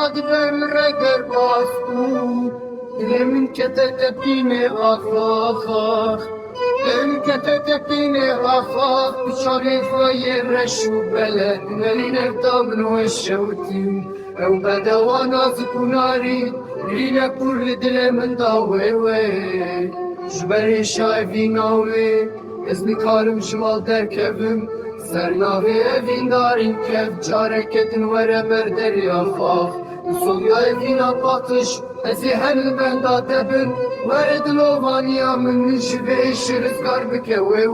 دلم رگر باستو دلم کته تپینه آخ آخ آخ دلم کته تپینه آخ آخ بچاری فای رشو بله نرین دامن و شوتیم او بدوانا زکوناری رینه پر دل من داوی وی جبری شایفی ناوی از نکارم شمال درکبم سرناوی evin darin kev careketin vere merderi afaf Solya evina batış ezi her benda debin Vere dilovaniya min nişi ve işiriz garbike ve